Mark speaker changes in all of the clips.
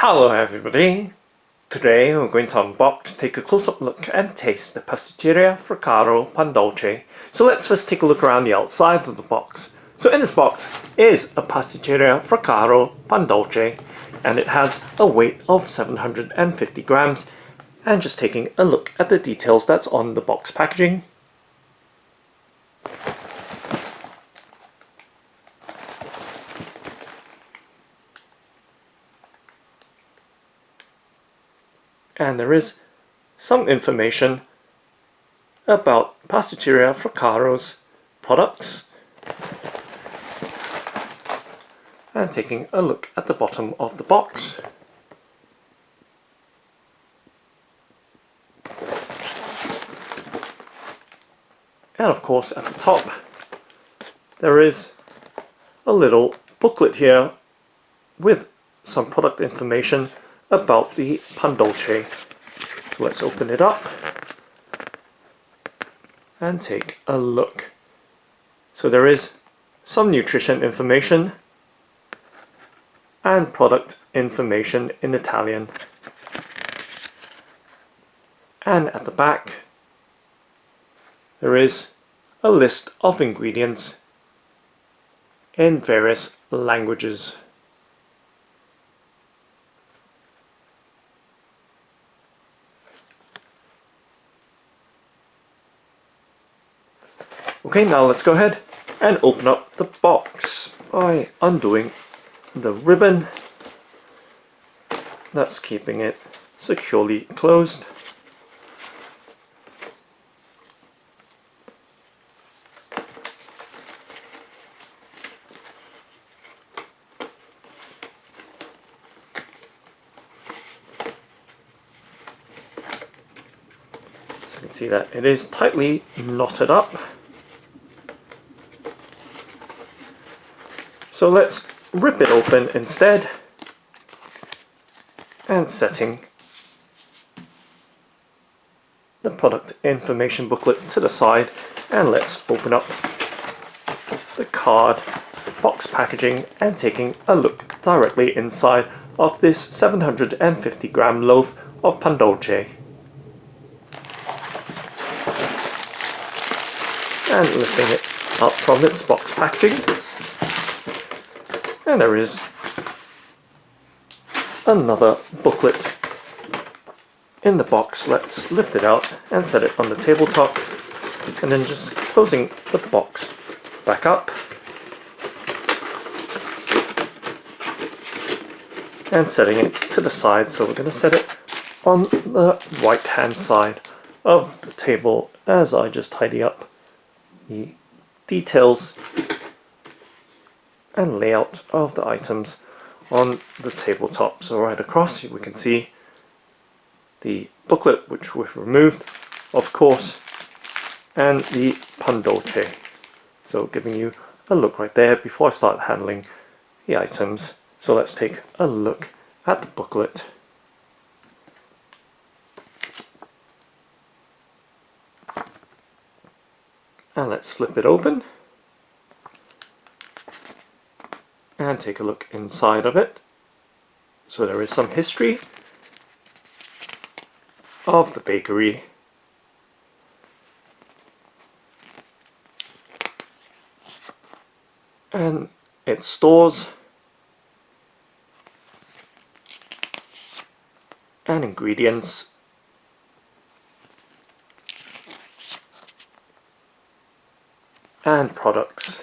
Speaker 1: Hello everybody! Today we're going to unbox, take a close-up look and taste the Pasticceria Fraccaro Pandolce. So let's first take a look around the outside of the box. So in this box is a Pasticceria Fraccaro Pandolce and it has a weight of 750 grams. And just taking a look at the details that's on the box packaging. And there is some information about Pasticceria Fraccaro's products. And taking a look at the bottom of the box. And of course at the top there is a little booklet here with some product information about the Pandolce. So let's open it up and take a look. So there is some nutrition information and product information in Italian. And at the back there is a list of ingredients in various languages. Okay, now let's go ahead and open up the box by undoing the ribbon that's keeping it securely closed. So you can see that it is tightly knotted up. So let's rip it open instead, and setting the product information booklet to the side, and let's open up the card box packaging and taking a look directly inside of this 750 gram loaf of Pandolce. And lifting it up from its box packaging. And there is another booklet in the box. Let's lift it out and set it on the tabletop, and then just closing the box back up and setting it to the side. So we're going to set it on the right hand side of the table as I just tidy up the details and layout of the items on the tabletop. So right across we can see the booklet, which we've removed of course, and the Pandolce. So giving you a look right there before I start handling the items. So let's take a look at the booklet. And let's flip it open and take a look inside of it. So there is some history of the bakery, and its stores and ingredients, and products.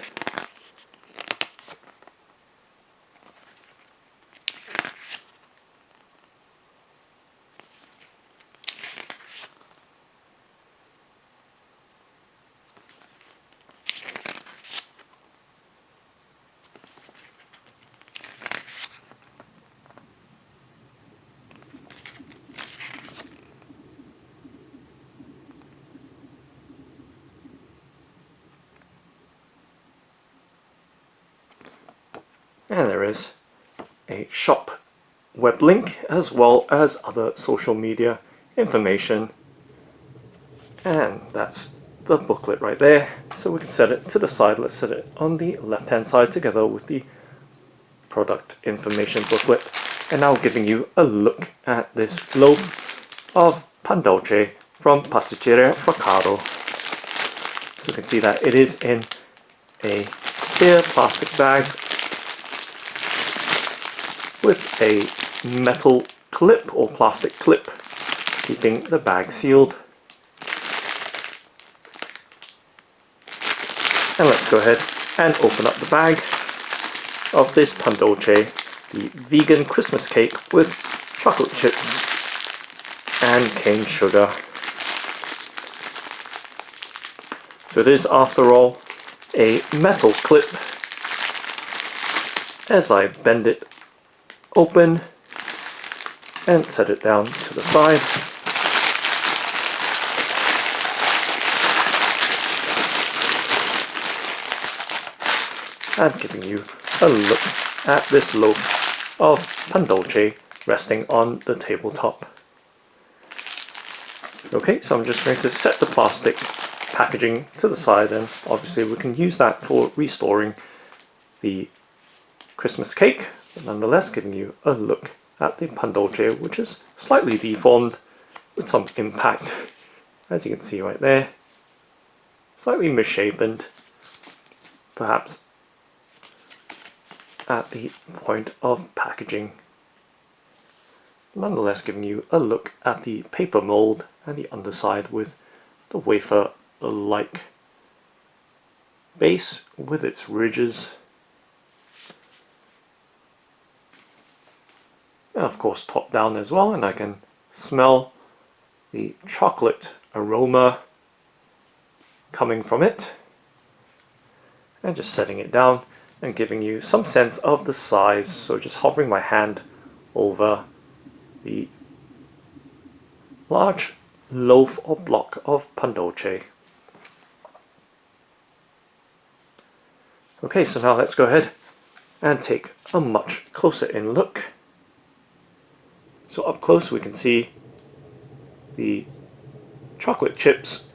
Speaker 1: And there is a shop web link as well as other social media information. And that's the booklet right there. So we can set it to the side. Let's set it on the left hand side together with the product information booklet. And now giving you a look at this loaf of Pandolce from Pasticceria Fraccaro. So you can see that it is in a clear plastic bag with a metal clip or plastic clip keeping the bag sealed. And let's go ahead and open up the bag of this Pandolce, the vegan Christmas cake with chocolate chips and cane sugar. So it is, after all, a metal clip. As I bend it open and set it down to the side, and giving you a look at this loaf of Pandolce resting on the tabletop. Okay, so I'm just going to set the plastic packaging to the side, and obviously we can use that for restoring the Christmas cake, but nonetheless giving you a look at the Pandolce, which is slightly deformed with some impact, as you can see right there, slightly misshapen, perhaps at the point of packaging. Nonetheless giving you a look at the paper mold and the underside with the wafer-like base with its ridges. And of course top down as well, and I can smell the chocolate aroma coming from it. And just setting it down and giving you some sense of the size, so just hovering my hand over the large loaf or block of Pandolce. Okay, so now let's go ahead and take a much closer in look. So up close we can see the chocolate chips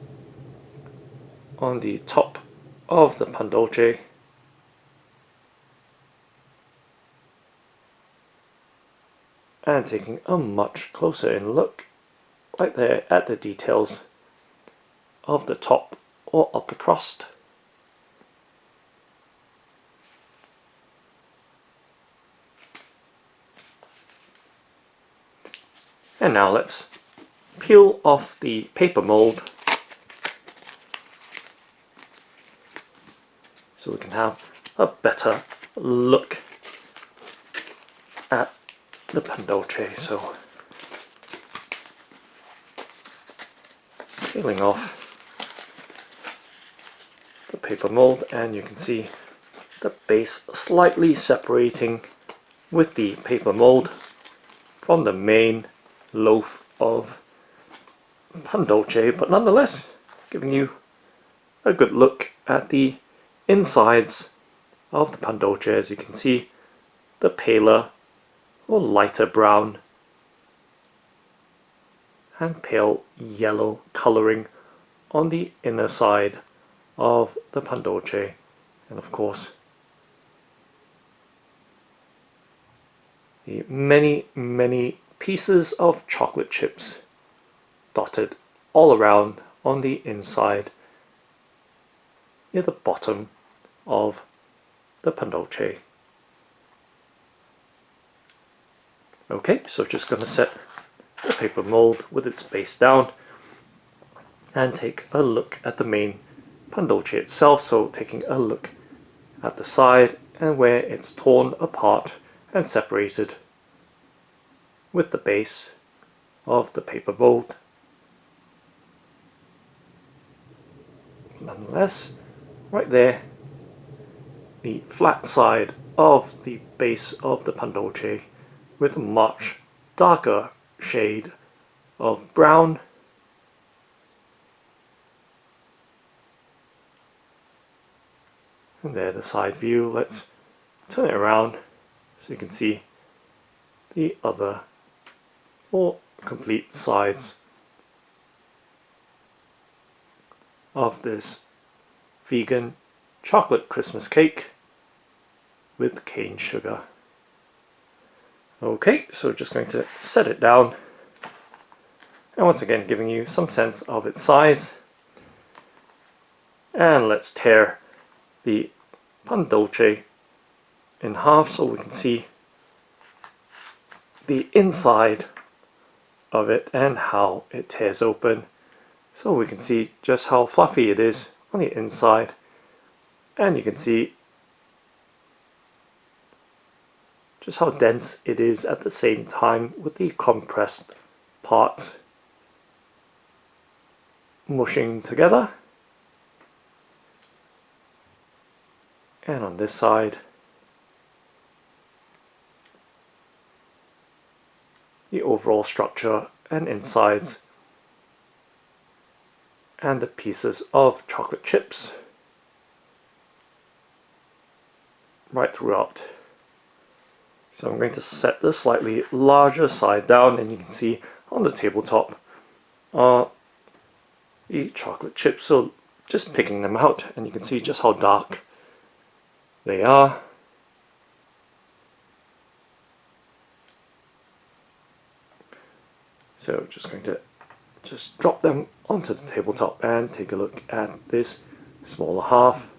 Speaker 1: on the top of the Pandolce. And taking a much closer in look right there at the details of the top or upper crust. And now let's peel off the paper mold so we can have a better look at the Pandolce. So peeling off the paper mold, and you can see the base slightly separating with the paper mold from the main loaf of Pandolce, but nonetheless giving you a good look at the insides of the Pandolce. As you can see, the paler or lighter brown and pale yellow colouring on the inner side of the Pandolce, and of course the many pieces of chocolate chips dotted all around on the inside near the bottom of the Pandolce. Okay, so just going to set the paper mold with its base down and take a look at the main Pandolce itself. So taking a look at the side and where it's torn apart and separated with the base of the paper mold. Nonetheless, right there, the flat side of the base of the Pandolce with a much darker shade of brown, and there the side view. Let's turn it around so you can see the other or complete sides of this vegan chocolate Christmas cake with cane sugar. Okay, so just going to set it down, and once again giving you some sense of its size. And let's tear the Pandolce in half so we can see the inside of it and how it tears open, so we can see just how fluffy it is on the inside, and you can see just how dense it is at the same time with the compressed parts mushing together. And on this side, the overall structure and insides and the pieces of chocolate chips right throughout. So I'm going to set the slightly larger side down, and you can see on the tabletop are the chocolate chips. So just picking them out, and you can see just how dark they are. So just going to just drop them onto the tabletop and take a look at this smaller half.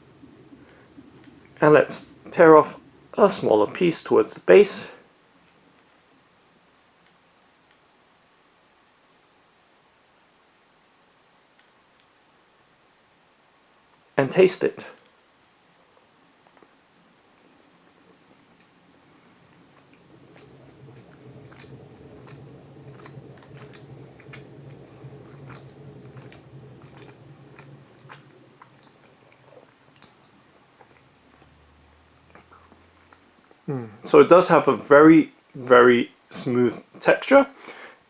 Speaker 1: And let's tear off a smaller piece towards the base. And taste it. So it does have a very, very smooth texture,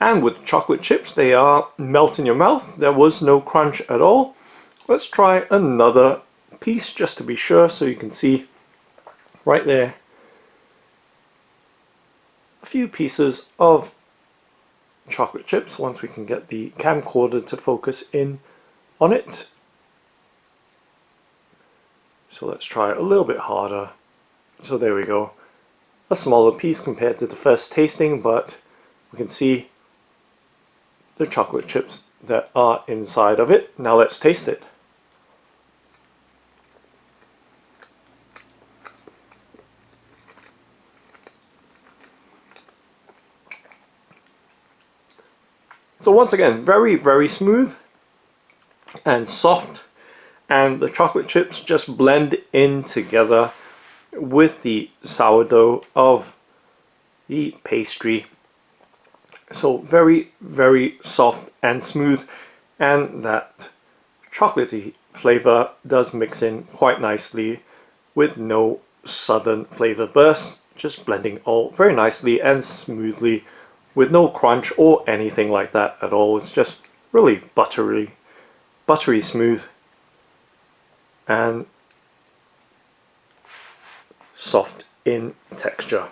Speaker 1: and with chocolate chips they are melt in your mouth. There was no crunch at all. Let's try another piece just to be sure, so you can see right there a few pieces of chocolate chips once we can get the camcorder to focus in on it. So let's try a little bit harder. So there we go. A smaller piece compared to the first tasting, but we can see the chocolate chips that are inside of it. Now let's taste it. So once again, very, very smooth and soft, and the chocolate chips just blend in together with the sourdough of the pastry. So very, very soft and smooth, and that chocolatey flavor does mix in quite nicely with no sudden flavor burst, just blending all very nicely and smoothly with no crunch or anything like that at all. It's just really buttery smooth and soft in texture.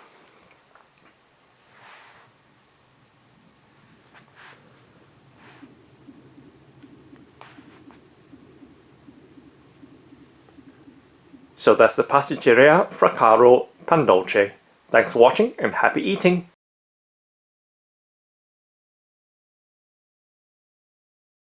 Speaker 1: So that's the Pasticceria Fraccaro Pandolce. Thanks for watching and happy eating!